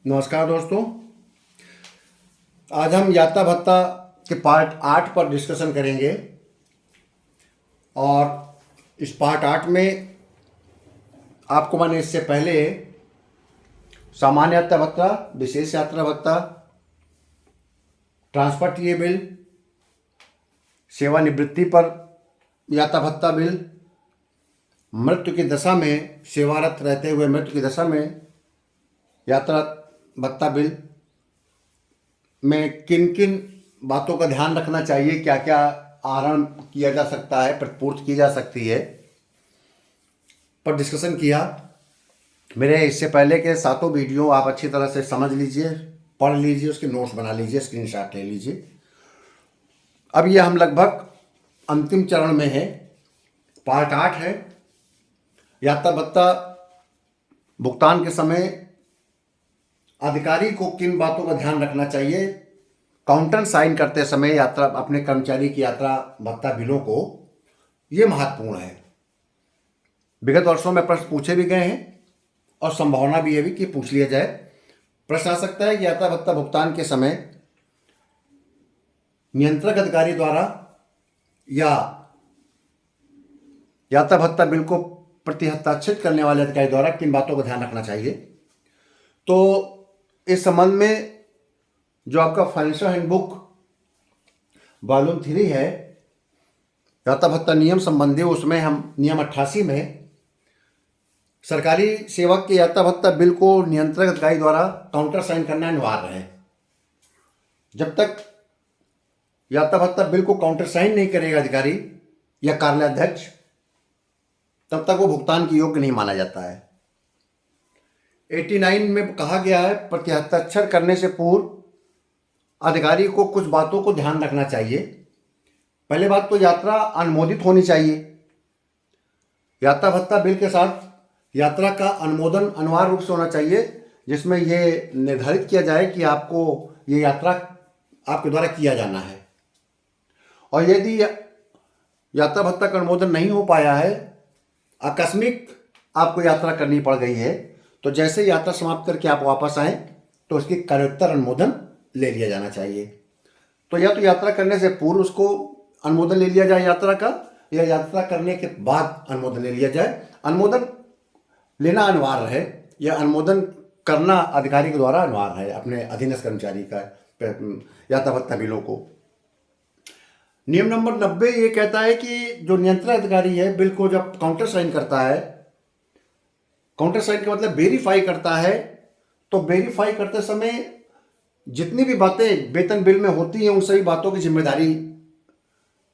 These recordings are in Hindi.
नमस्कार दोस्तों। आज हम यात्रा भत्ता के पार्ट 8 पर डिस्कशन करेंगे और इस पार्ट 8 में आपको मैंने इससे पहले सामान्य यात्रा भत्ता, विशेष यात्रा भत्ता, ट्रांसपोर्टेबल, सेवानिवृत्ति पर यात्रा भत्ता बिल, मृत्यु की दशा में सेवारत रहते हुए मृत्यु की दशा में यात्रा भत्ता बिल में किन किन बातों का ध्यान रखना चाहिए, क्या क्या आहरण किया जा सकता है, प्रतिपूर्ति की जा सकती है, पर डिस्कशन किया। मेरे इससे पहले के सातों वीडियो आप अच्छी तरह से समझ लीजिए, पढ़ लीजिए, उसके नोट्स बना लीजिए, स्क्रीनशॉट ले लीजिए। अब ये हम लगभग अंतिम चरण में है, पार्ट 8 है। यात्रा भत्ता भुगतान के समय अधिकारी को किन बातों का ध्यान रखना चाहिए, काउंटर साइन करते समय यात्रा अपने कर्मचारी की यात्रा भत्ता बिलों को, ये महत्वपूर्ण है। विगत वर्षों में प्रश्न पूछे भी गए हैं और संभावना भी है भी कि पूछ लिया जाए। प्रश्न आ सकता है कि यात्रा भत्ता भुगतान के समय नियंत्रक अधिकारी द्वारा या यात्रा भत्ता बिल को प्रति हस्ताक्षरित करने वाले अधिकारी द्वारा किन बातों का ध्यान रखना चाहिए। तो इस संबंध में जो आपका फाइनेंशियल हैंडबुक वॉल्यूम 3 है, यात्रा भत्ता नियम संबंधी, उसमें हम नियम 88 में सरकारी सेवक के यात्रा भत्ता बिल को नियंत्रक अधिकारी द्वारा काउंटर साइन करना अनिवार्य है। जब तक यात्रा भत्ता बिल को काउंटर साइन नहीं करेगा अधिकारी या कार्यालयाध्यक्ष, तब तक वो भुगतान के योग्य नहीं माना जाता है। 89 में कहा गया है, प्रति हस्ताक्षर करने से पूर्व अधिकारी को कुछ बातों को ध्यान रखना चाहिए। पहले बात तो यात्रा अनुमोदित होनी चाहिए। यात्रा भत्ता बिल के साथ यात्रा का अनुमोदन अनिवार्य रूप से होना चाहिए, जिसमें ये निर्धारित किया जाए कि आपको ये यात्रा आपके द्वारा किया जाना है। और यदि यात्रा भत्ता का अनुमोदन नहीं हो पाया है, आकस्मिक आपको यात्रा करनी पड़ गई है, तो जैसे यात्रा समाप्त करके आप वापस आएँ तो उसकी कार्योत्तर अनुमोदन ले लिया जाना चाहिए। तो या तो यात्रा करने से पूर्व उसको अनुमोदन ले लिया जाए यात्रा का, या यात्रा करने के बाद अनुमोदन ले लिया जाए। अनुमोदन लेना अनिवार्य है, या अनुमोदन करना अधिकारी के द्वारा अनिवार्य है अपने अधीनस्थ कर्मचारी का यात्रा भत्ता बिलों को। नियम नंबर 90 ये कहता है कि जो नियंत्रण अधिकारी है बिल को जब काउंटर साइन करता है, काउंटर साइन का मतलब वेरीफाई करता है, तो वेरीफाई करते समय जितनी भी बातें वेतन बिल में होती हैं उन सभी बातों की जिम्मेदारी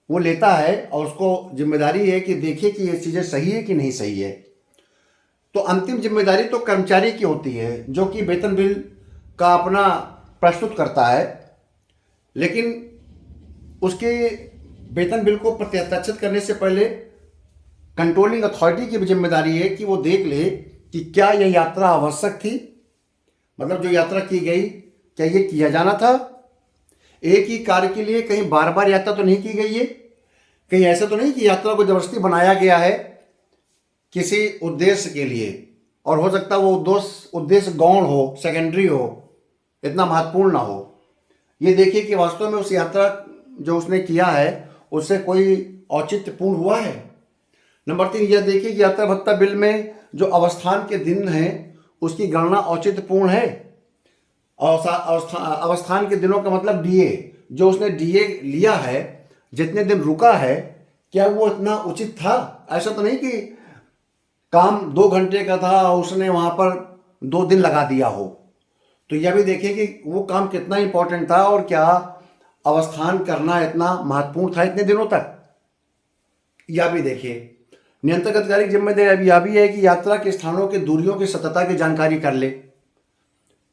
वो लेता है, और उसको जिम्मेदारी है कि देखिए कि ये चीज़ें सही है कि नहीं सही है। तो अंतिम जिम्मेदारी तो कर्मचारी की होती है, जो कि वेतन बिल का अपना प्रस्तुत करता है, लेकिन उसके वेतन बिल को प्रति हस्ताक्षरित करने से पहले कंट्रोलिंग अथॉरिटी की भी जिम्मेदारी है कि वो देख ले कि क्या यह यात्रा आवश्यक थी, मतलब जो यात्रा की गई क्या ये किया जाना था, एक ही कार्य के लिए कहीं बार बार यात्रा तो नहीं की गई है, कहीं ऐसा तो नहीं कि यात्रा को जबरदस्ती बनाया गया है किसी उद्देश्य के लिए, और हो सकता है वो उद्देश्य गौण हो, सेकेंडरी हो, इतना महत्वपूर्ण ना हो। ये देखिए कि वास्तव में उस यात्रा जो उसने किया है उससे कोई औचित्यपूर्ण हुआ है। नंबर 3, यह देखिए कि यात्रा भत्ता बिल में जो अवस्थान के दिन हैं उसकी गणना औचित्यपूर्ण है। अवस्थान के दिनों का मतलब डीए, जो उसने डीए लिया है, जितने दिन रुका है, क्या वो इतना उचित था? ऐसा तो नहीं कि काम 2 घंटे का था उसने वहाँ पर 2 दिन लगा दिया हो। तो यह भी देखिए कि वो काम कितना इंपॉर्टेंट था और क्या अवस्थान करना इतना महत्वपूर्ण था इतने दिनों तक, यह भी देखिए। नियंत्रक अधिकारी की जिम्मेदारी यह भी है कि यात्रा के स्थानों के दूरियों की सततता की जानकारी कर ले।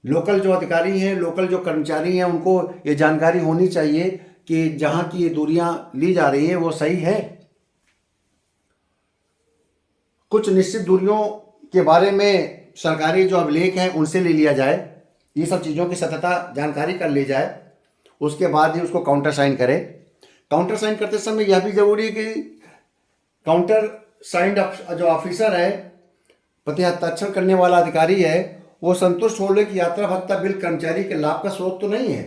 लोकल जो अधिकारी हैं, लोकल जो कर्मचारी हैं, उनको ये जानकारी होनी चाहिए कि जहाँ की ये दूरियां ली जा रही हैं वो सही है। कुछ निश्चित दूरियों के बारे में सरकारी जो अभिलेख हैं उनसे ले लिया जाए, ये सब चीज़ों की सततता जानकारी कर ली जाए, उसके बाद ही उसको काउंटर साइन करे। काउंटर साइन करते समय यह भी जरूरी है कि काउंटर साइंड जो ऑफिसर है, प्रति हस्ताक्षर करने वाला अधिकारी है, वो संतुष्ट हो ले कि यात्रा भत्ता बिल कर्मचारी के लाभ का स्रोत तो नहीं है।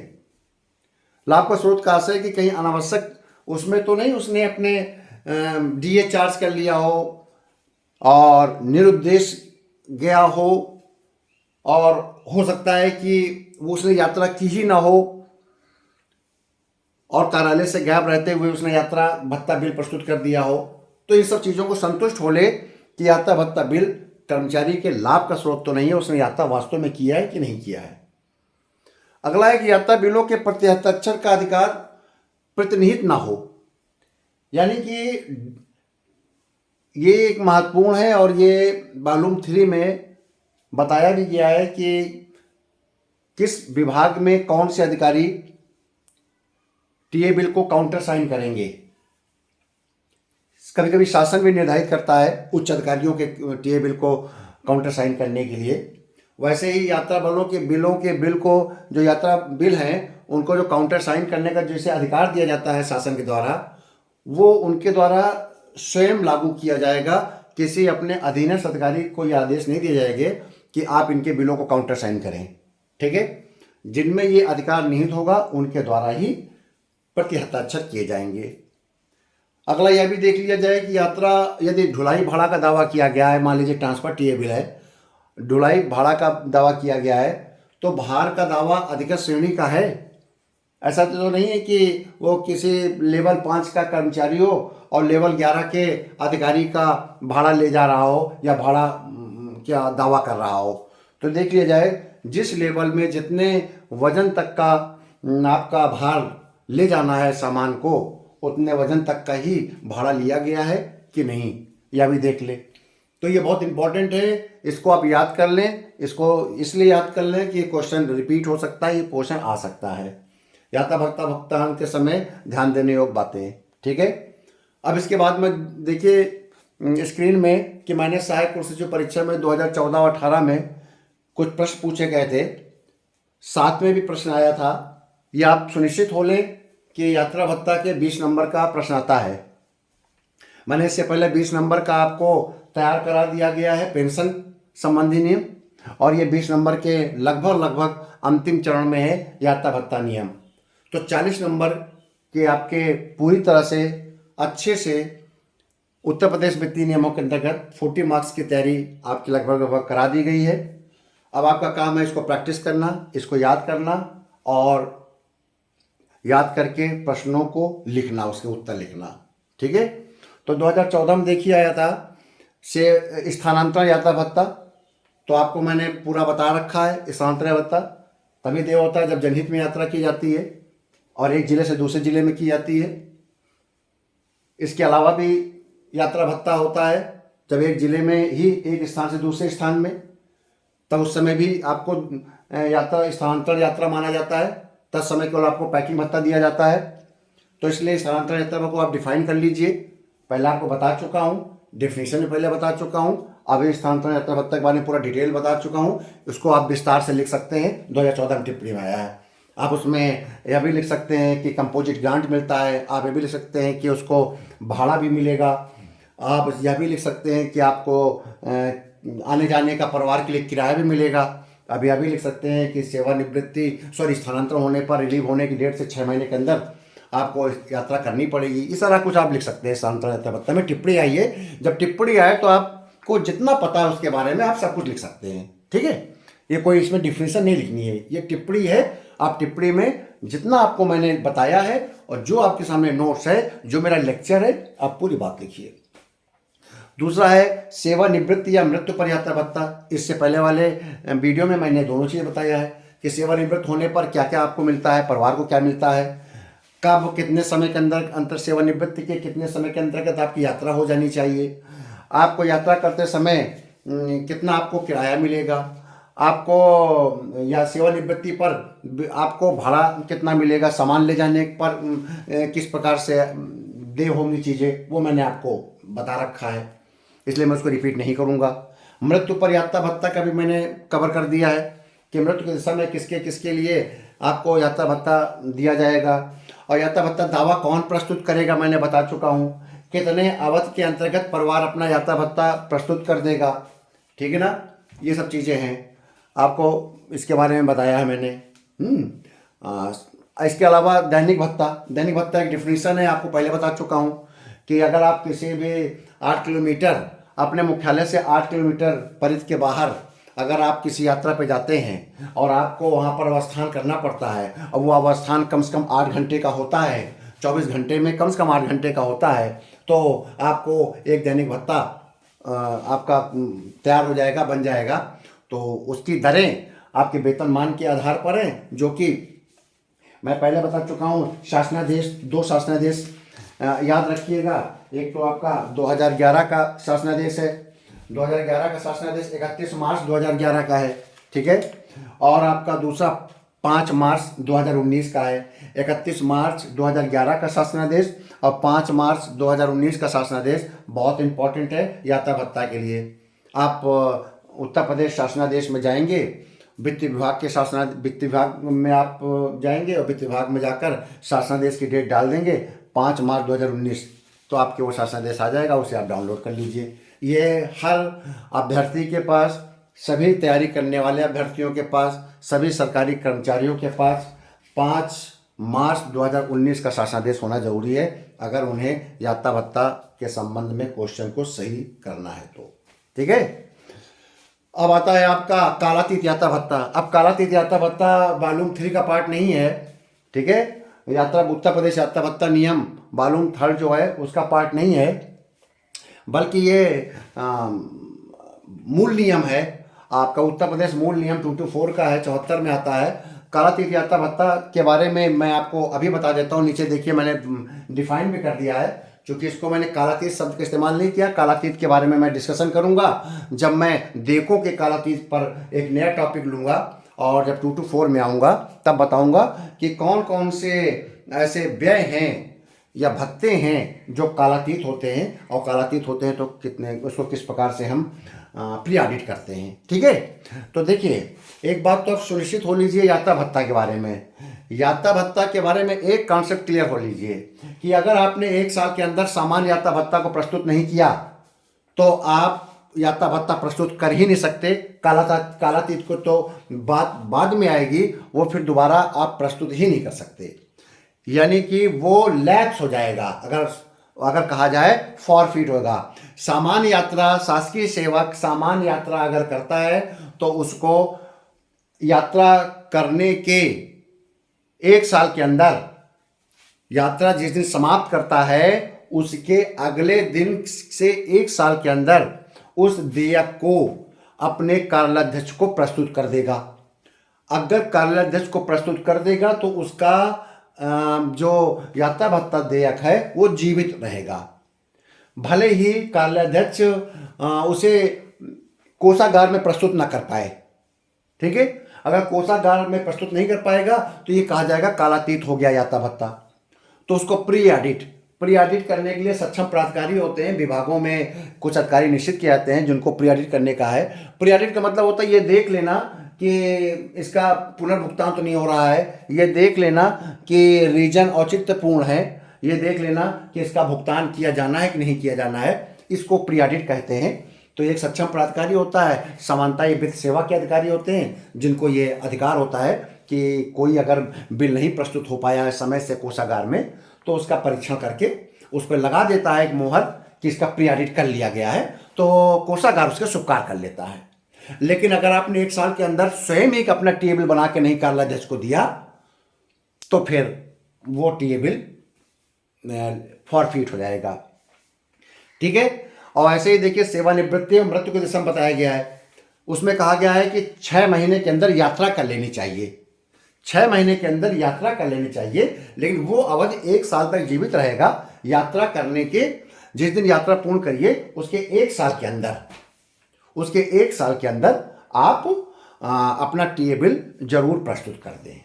लाभ का स्रोत का आशय है कि कहीं अनावश्यक उसमें तो नहीं उसने अपने डीए चार्ज कर लिया हो और निरुद्देश गया हो, और हो सकता है कि उसने यात्रा की ही ना हो और कार्यालय से गायब रहते हुए उसने यात्रा भत्ता बिल प्रस्तुत कर दिया हो। तो इन सब चीज़ों को संतुष्ट हो ले कि यात्रा भत्ता बिल कर्मचारी के लाभ का स्रोत तो नहीं है, उसने यात्रा वास्तव में किया है कि नहीं किया है। अगला है कि यात्रा बिलों के प्रति हस्ताक्षर का अधिकार प्रतिनिहित ना हो, यानी कि ये एक महत्वपूर्ण है और ये वॉल्यूम 3 में बताया भी गया है कि किस विभाग में कौन से अधिकारी टीए बिल को काउंटर साइन करेंगे। कभी कभी शासन भी निर्धारित करता है उच्च अधिकारियों के टीए बिल को काउंटर साइन करने के लिए। वैसे ही यात्रा बिलों के बिल को, जो यात्रा बिल हैं उनको जो काउंटर साइन करने का जैसे अधिकार दिया जाता है शासन के द्वारा, वो उनके द्वारा स्वयं लागू किया जाएगा। किसी अपने अधीनस्थ अधिकारी को यह आदेश नहीं दिए जाएंगे कि आप इनके बिलों को काउंटर साइन करें। ठीक है, जिनमें ये अधिकार निहित होगा उनके द्वारा ही प्रति हस्ताक्षर किए जाएंगे। अगला यह भी देख लिया जाए कि यात्रा यदि ढुलाई भाड़ा का दावा किया गया है, मान लीजिए ट्रांसफर टीए बिल है, ढुलाई भाड़ा का दावा किया गया है, तो भार का दावा अधिगत श्रेणी का है। ऐसा तो नहीं है कि वो किसी लेवल 5 का कर्मचारी हो और लेवल 11 के अधिकारी का भाड़ा ले जा रहा हो या भाड़ा क्या दावा कर रहा हो। तो देख लिया जाए जिस लेवल में जितने वजन तक का आपका भार ले जाना है सामान को, उतने वजन तक का ही भाड़ा लिया गया है कि नहीं, यह भी देख ले। तो ये बहुत इंपॉर्टेंट है, इसको आप याद कर लें। इसको इसलिए याद कर लें कि ये क्वेश्चन रिपीट हो सकता है, ये क्वेश्चन आ सकता है। यात्रा भत्ता भुगतान के समय ध्यान देने योग्य बातें। ठीक है, अब इसके बाद में देखिए स्क्रीन में कि मैंने सहायक कृषि सचिव परीक्षा में 2014 और 18 में कुछ प्रश्न पूछे गए थे, 7 में भी प्रश्न आया था। ये आप सुनिश्चित हो लें कि यात्रा भत्ता के 20 नंबर का प्रश्न आता है। मैंने इससे पहले 20 नंबर का आपको तैयार करा दिया गया है पेंशन संबंधी नियम, और ये 20 नंबर के लगभग अंतिम चरण में है यात्रा भत्ता नियम। तो 40 नंबर के आपके पूरी तरह से अच्छे से उत्तर प्रदेश वित्तीय नियमों के अंतर्गत 40 मार्क्स की तैयारी आपकी लगभग करा दी गई है। अब आपका काम है इसको प्रैक्टिस करना, इसको याद करना और याद करके प्रश्नों को लिखना, उसके उत्तर लिखना। ठीक है, तो 2014 में देखिए आया था से स्थानांतरण यात्रा भत्ता, तो आपको मैंने पूरा बता रखा है। स्थानांतरण भत्ता तभी देय होता है जब जनहित में यात्रा की जाती है और एक जिले से दूसरे जिले में की जाती है। इसके अलावा भी यात्रा भत्ता होता है जब एक जिले में ही एक स्थान से दूसरे स्थान में, तब उस समय भी आपको यात्रा स्थानांतरण यात्रा माना जाता है। तत्समय केवल आपको पैकिंग भत्ता दिया जाता है। तो इसलिए स्थानांतरण यात्रा को आप डिफाइन कर लीजिए। पहले आपको बता चुका हूँ, डेफिनेशन में पहले बता चुका हूँ, अब ये स्थानांतरण यात्रा भत्ता के बारे में पूरा डिटेल बता चुका हूँ। इसको आप विस्तार से लिख सकते हैं, 2014 में टिप्पणी में आया है। आप उसमें यह भी लिख सकते हैं कि कंपोजिट ग्रांट मिलता है, आप ये भी लिख सकते हैं कि उसको भाड़ा भी मिलेगा, आप यह भी लिख सकते हैं कि आपको आने जाने का परिवार के लिए किराया भी मिलेगा। अब यह भी लिख सकते हैं कि स्थानांतरण होने पर रिलीव होने की डेट से 6 महीने के अंदर आपको यात्रा करनी पड़ेगी। इस तरह कुछ आप लिख सकते हैं स्थानांतरण यात्रा भत्ता में। टिप्पणी आई है, जब टिप्पणी आए तो आपको जितना पता है उसके बारे में आप सब कुछ लिख सकते हैं। ठीक है, ये कोई इसमें डिफिनेशन नहीं लिखनी है, ये टिप्पणी है। आप टिप्पणी में जितना आपको मैंने बताया है और जो आपके सामने नोट्स है, जो मेरा लेक्चर है, आप पूरी बात लिखिए। दूसरा है सेवानिवृत्ति या मृत्यु पर यात्रा भत्ता। इससे पहले वाले वीडियो में मैंने दोनों चीज़ें बताया है कि सेवानिवृत्त होने पर क्या क्या आपको मिलता है, परिवार को क्या मिलता है, कब कितने समय के अंतर सेवानिवृत्ति के कितने समय के अंतर्गत आपकी यात्रा हो जानी चाहिए, आपको यात्रा करते समय कितना आपको किराया मिलेगा, आपको या सेवानिवृत्ति पर आपको भाड़ा कितना मिलेगा, सामान ले जाने पर किस प्रकार से दे होंगी चीज़ें, वो मैंने आपको बता रखा है, इसलिए मैं उसको रिपीट नहीं करूँगा। मृत्यु पर यात्रा भत्ता का भी मैंने कवर कर दिया है कि मृत्यु के समय किसके किसके लिए आपको यात्रा भत्ता दिया जाएगा, और यात्रा भत्ता दावा कौन प्रस्तुत करेगा मैंने बता चुका हूँ। कितने अवधि के अंतर्गत परिवार अपना यात्रा भत्ता प्रस्तुत कर देगा। ठीक है ना, ये सब चीज़ें हैं। आपको इसके बारे में बताया है मैंने। इसके अलावा दैनिक भत्ता एक डिफिनीशन है, आपको पहले बता चुका हूँ कि अगर आप किसी भी 8 किलोमीटर अपने मुख्यालय से 8 किलोमीटर परिधि के बाहर अगर आप किसी यात्रा पे जाते हैं और आपको वहाँ पर अवस्थान करना पड़ता है और वो अवस्थान कम से कम 8 घंटे का होता है, 24 घंटे में कम से कम 8 घंटे का होता है, तो आपको एक दैनिक भत्ता आपका तैयार हो जाएगा, बन जाएगा। तो उसकी दरें आपके वेतनमान के आधार पर हैं, जो कि मैं पहले बता चुका हूँ। शासनादेश, 2 शासनादेश याद रखिएगा। एक तो आपका 2011 का शासनादेश है, 2011 का शासनादेश 31 मार्च 2011 का है, ठीक है। और आपका दूसरा 5 मार्च 2019 का है। 31 मार्च 2011 का शासनादेश और 5 मार्च 2019 का शासनादेश बहुत इंपॉर्टेंट है यात्रा भत्ता के लिए। आप उत्तर प्रदेश शासनादेश में जाएंगे, वित्त विभाग में आप जाएंगे और वित्त विभाग में जाकर शासनादेश की डेट डाल देंगे 5 मार्च 2019, तो आपके वो शासनादेश आ जाएगा, उसे आप डाउनलोड कर लीजिए। ये हर अभ्यर्थी के पास, सभी तैयारी करने वाले अभ्यर्थियों के पास, सभी सरकारी कर्मचारियों के पास 5 मार्च 2019 का शासनादेश होना जरूरी है, अगर उन्हें यात्रा भत्ता के संबंध में क्वेश्चन को सही करना है तो, ठीक है। अब आता है आपका कालातीत यात्रा भत्ता। अब कालातीत यात्रा भत्ता वॉल्यूम 3 का पार्ट नहीं है, ठीक है। उत्तर प्रदेश यात्रा भत्ता नियम वॉल्यूम 3 जो है उसका पार्ट नहीं है, बल्कि ये मूल नियम है आपका। उत्तर प्रदेश मूल नियम 224 का है, 74 में आता है। कालातीत यात्रा भत्ता के बारे में मैं आपको अभी बता देता हूँ। नीचे देखिए मैंने डिफाइन भी कर दिया है, क्योंकि इसको मैंने कालातीत शब्द का इस्तेमाल नहीं किया। कालातीत के बारे में मैं डिस्कशन करूंगा जब मैं देकों के कालातीत पर एक नया टॉपिक लूँगा, और जब 224 में आऊँगा तब बताऊँगा कि कौन कौन से ऐसे व्यय हैं या भत्ते हैं जो कालातीत होते हैं, और कालातीत होते हैं तो कितने, उसको किस प्रकार से हम प्री ऑडिट करते हैं, ठीक है। तो देखिए, एक बात तो आप सुनिश्चित हो लीजिए यात्रा भत्ता के बारे में। यात्रा भत्ता के बारे में एक कॉन्सेप्ट क्लियर हो लीजिए कि अगर आपने 1 साल के अंदर सामान्य यात्रा भत्ता को प्रस्तुत नहीं किया तो आप यात्रा भत्ता प्रस्तुत कर ही नहीं सकते। कालातीत को तो बाद में आएगी, वो फिर दोबारा आप प्रस्तुत ही नहीं कर सकते, यानी कि वो लैप्स हो जाएगा। अगर कहा जाए फॉरफिट होगा। सामान्य यात्रा, शासकीय सेवक सामान्य यात्रा अगर करता है तो उसको यात्रा करने के 1 साल के अंदर, यात्रा जिस दिन समाप्त करता है उसके अगले दिन से 1 साल के अंदर उस देयक को अपने कार्यालयाध्यक्ष को प्रस्तुत कर देगा। अगर कार्यालयाध्यक्ष को प्रस्तुत कर देगा तो उसका जो यात्रा भत्ता देयक है वो जीवित रहेगा, भले ही कार्यालयाध्यक्ष उसे कोषागार में प्रस्तुत न कर पाए, ठीक है। अगर कोषागार में प्रस्तुत नहीं कर पाएगा तो ये कहा जाएगा कालातीत हो गया यात्रा भत्ता। तो उसको प्री ऑडिट करने के लिए सक्षम प्राधिकारी होते हैं, विभागों में कुछ अधिकारी निश्चित किए जाते हैं जिनको प्री ऑडिट करने का है। प्री ऑडिट का मतलब होता है ये देख लेना कि इसका पुनर्भुगतान तो नहीं हो रहा है, ये देख लेना कि रीजन औचित्यपूर्ण है, ये देख लेना कि इसका भुगतान किया जाना है कि नहीं किया जाना है, इसको प्री ऑडिट कहते हैं। तो एक सक्षम प्राधिकारी होता है, सामान्यतः ये वित्त सेवा के अधिकारी होते हैं जिनको ये अधिकार होता है कि कोई अगर बिल नहीं प्रस्तुत हो पाया है समय से कोषागार में तो उसका परीक्षण करके उस पर लगा देता है एक मोहर कि इसका प्री ऑडिट कर लिया गया है, तो कोषागार उसका स्वीकार कर लेता है। लेकिन अगर आपने 1 साल के अंदर स्वयं एक अपना टेबल बना के नहीं कार्यालयाध्यक्ष को दिया तो फिर वो टेबल फॉरफिट हो जाएगा, ठीक है। और ऐसे ही देखिए, सेवानिवृत्ति और मृत्यु के दिशा में बताया गया है, उसमें कहा गया है कि 6 महीने के अंदर यात्रा कर लेनी चाहिए, 6 महीने के अंदर यात्रा कर लेनी चाहिए। लेकिन वो अवधि 1 साल तक जीवित रहेगा। यात्रा करने के जिस दिन यात्रा पूर्ण करिए उसके 1 साल के अंदर आप अपना टेबल जरूर प्रस्तुत कर दें।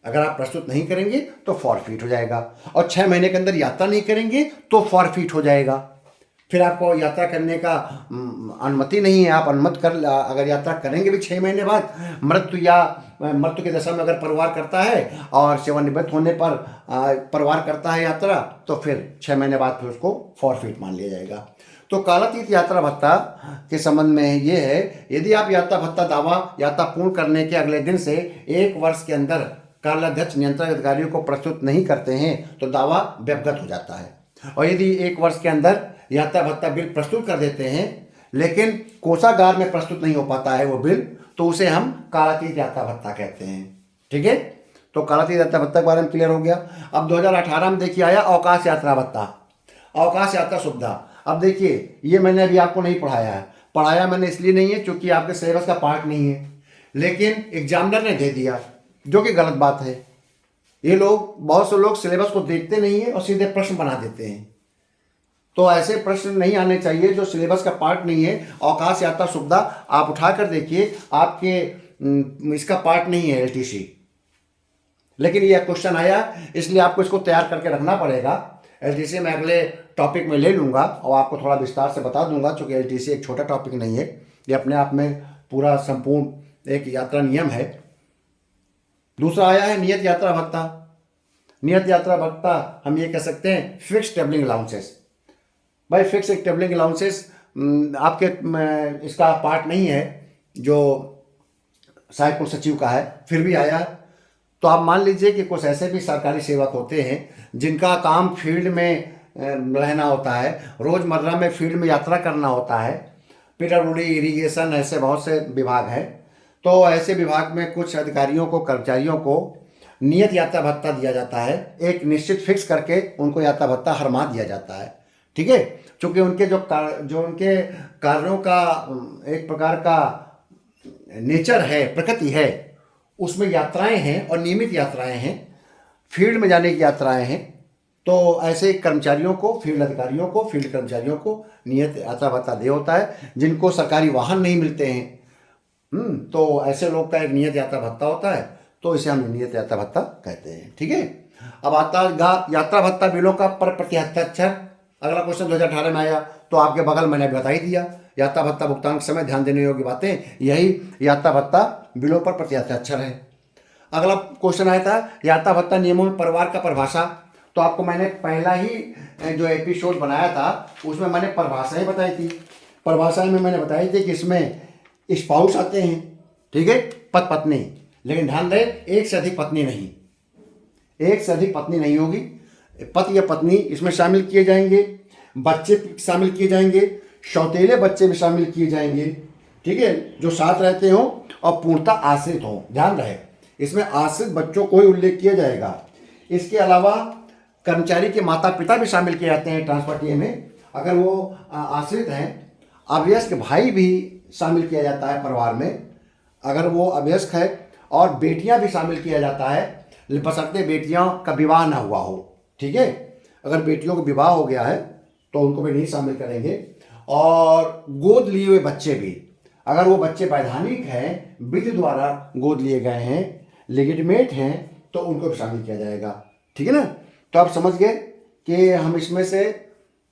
अगर आप प्रस्तुत नहीं करेंगे तो फॉरफिट हो जाएगा, और 6 महीने के अंदर यात्रा नहीं करेंगे तो फॉरफिट हो जाएगा, फिर आपको यात्रा करने का अनुमति नहीं है। आप अगर यात्रा करेंगे भी 6 महीने बाद, मृत्यु की दशा में अगर परिवार करता है और सेवानिवृत्त होने पर परिवार करता है यात्रा, तो फिर 6 महीने बाद फिर उसको फॉरफिट मान लिया जाएगा। तो कालातीत यात्रा भत्ता के संबंध में ये है, यदि आप यात्रा भत्ता दावा यात्रा पूर्ण करने के अगले दिन से 1 वर्ष के अंदर कार्याध्यक्ष नियंत्रक अधिकारियों को प्रस्तुत नहीं करते हैं तो दावा व्यवगत हो जाता है। और यदि 1 वर्ष के अंदर यात्रा भत्ता बिल प्रस्तुत कर देते हैं लेकिन कोषागार में प्रस्तुत नहीं हो पाता है वो बिल, तो उसे हम कालातीत यात्रा भत्ता कहते हैं। ठीक है, तो कालातीत यात्रा भत्ता के बारे में क्लियर हो गया। अब 2018 में देखिए आया अवकाश यात्रा भत्ता, अवकाश यात्रा सुविधा। अब देखिए ये मैंने अभी आपको नहीं पढ़ाया है, पढ़ाया मैंने इसलिए नहीं है क्योंकि आपके सिलेबस का पार्ट नहीं है, लेकिन एग्जामिनर ने दे दिया, जो कि गलत बात है। ये लोग, बहुत से लोग सिलेबस को देखते नहीं है और सीधे प्रश्न बना देते हैं। तो ऐसे प्रश्न नहीं आने चाहिए जो सिलेबस का पार्ट नहीं है। अवकाश यात्रा सुविधा आप उठा कर देखिए, आपके इसका पार्ट नहीं है एलटीसी, लेकिन यह क्वेश्चन आया इसलिए आपको इसको तैयार करके रखना पड़ेगा। एलटीसी मैं अगले टॉपिक में ले लूँगा और आपको थोड़ा विस्तार से बता दूंगा, क्योंकि एलटीसी एक छोटा टॉपिक नहीं है, ये अपने आप में पूरा संपूर्ण एक यात्रा नियम है। दूसरा आया है नियत यात्रा भत्ता। नियत यात्रा भत्ता हम ये कह सकते हैं फिक्स ट्रेवलिंग अलाउंसेस। भाई फिक्स ट्रेवलिंग अलाउंसेस आपके इसका पार्ट नहीं है जो सहायक कुल सचिव का है, फिर भी आया। तो आप मान लीजिए कि कुछ ऐसे भी सरकारी सेवक होते हैं जिनका काम फील्ड में रहना होता है, रोज़मर्रा में फील्ड में यात्रा करना होता है, पीडब्ल्यूडी, इरिगेशन, ऐसे बहुत से विभाग हैं। तो ऐसे विभाग में कुछ अधिकारियों को, कर्मचारियों को नियत यात्रा भत्ता दिया जाता है, एक निश्चित फिक्स करके उनको यात्रा भत्ता हर माह दिया जाता है। ठीक है, चूँकि उनके जो उनके कार्यों का एक प्रकार का नेचर है, प्रकृति है, उसमें यात्राएं हैं और नियमित यात्राएं हैं, फील्ड में जाने की यात्राएं हैं। तो ऐसे कर्मचारियों को, फील्ड अधिकारियों को, फील्ड कर्मचारियों को नियत यात्रा भत्ता दे होता है, जिनको सरकारी वाहन नहीं मिलते हैं। तो ऐसे लोग का एक नियत यात्रा भत्ता होता है, तो इसे हम नियत यात्रा भत्ता कहते हैं। ठीक है, अब आता यात्रा भत्ता बिलों का पर प्रति हस्ताक्षर। अगला क्वेश्चन 2018 में आया, तो आपके बगल मैंने बता ही दिया। यात्रा भत्ता भुगतान के समय ध्यान देने योग्य बातें, यही यात्रा भत्ता बिलों पर प्रति हस्ताक्षर है। अगला क्वेश्चन आया था यात्रा भत्ता नियमों में परिवार का परिभाषा। तो आपको मैंने पहला ही जो एपिसोड बनाया था उसमें मैंने परिभाषाएं बताई थी। परिभाषाएं में मैंने बताई थी कि इसमें स्पाउस आते हैं, ठीक है, पति पत्नी, लेकिन ध्यान रहे एक से अधिक पत्नी नहीं, एक से अधिक पत्नी नहीं होगी, पति या पत्नी इसमें शामिल किए जाएंगे, बच्चे शामिल किए जाएंगे, सौतेले बच्चे भी शामिल किए जाएंगे, ठीक है, जो साथ रहते हों और पूर्णतः आश्रित हों। ध्यान रहे इसमें आश्रित बच्चों को ही उल्लेख किया जाएगा। इसके अलावा कर्मचारी के माता पिता भी शामिल किए जाते हैं ट्रांसफर टीए में, अगर वो आश्रित हैं। अवयस्क भाई भी शामिल किया जाता है परिवार में, अगर वो अवयस्क है, और बेटियां भी शामिल किया जाता है, बशर्ते बेटियों का विवाह ना हुआ हो। ठीक है, अगर बेटियों का विवाह हो गया है तो उनको भी नहीं शामिल करेंगे। और गोद लिए हुए बच्चे भी, अगर वो बच्चे वैधानिक हैं, विधि द्वारा गोद लिए गए हैं, लेजिटिमेट हैं, तो उनको भी शामिल किया जाएगा। ठीक है ना, तो आप समझ गए कि हम इसमें से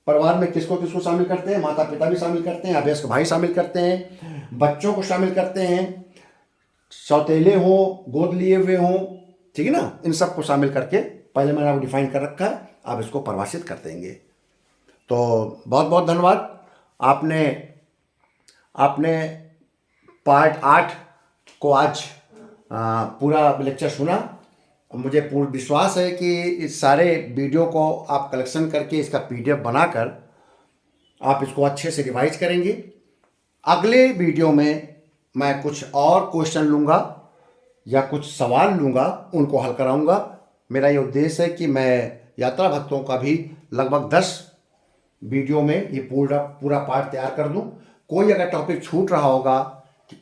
परिवार में किसको किसको शामिल करते हैं। माता पिता भी शामिल करते हैं, अवयस्क भाई शामिल करते हैं, बच्चों को शामिल करते हैं, सौतेले हों, गोद लिए हुए हों, ठीक है ना, इन सबको शामिल करके पहले मैंने आपको डिफाइन कर रखा है, आप इसको परिभाषित कर देंगे। तो बहुत बहुत धन्यवाद। आपने पार्ट 8 को आज पूरा लेक्चर सुना। मुझे पूर्ण विश्वास है कि इस सारे वीडियो को आप कलेक्शन करके इसका PDF बनाकर आप इसको अच्छे से रिवाइज करेंगे। अगले वीडियो में मैं कुछ और क्वेश्चन लूँगा या कुछ सवाल लूँगा, उनको हल कराऊँगा। मेरा ये उद्देश्य है कि मैं यात्रा भत्तों का भी लगभग 10 वीडियो में ये पूरा पार्ट तैयार कर दूं। कोई अगर टॉपिक छूट रहा होगा,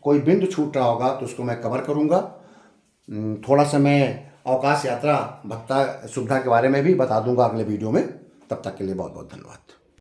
कोई बिंदु छूट रहा होगा, तो उसको मैं कवर करूंगा। थोड़ा सा मैं अवकाश यात्रा भत्ता सुविधा के बारे में भी बता दूंगा अगले वीडियो में। तब तक के लिए बहुत बहुत धन्यवाद।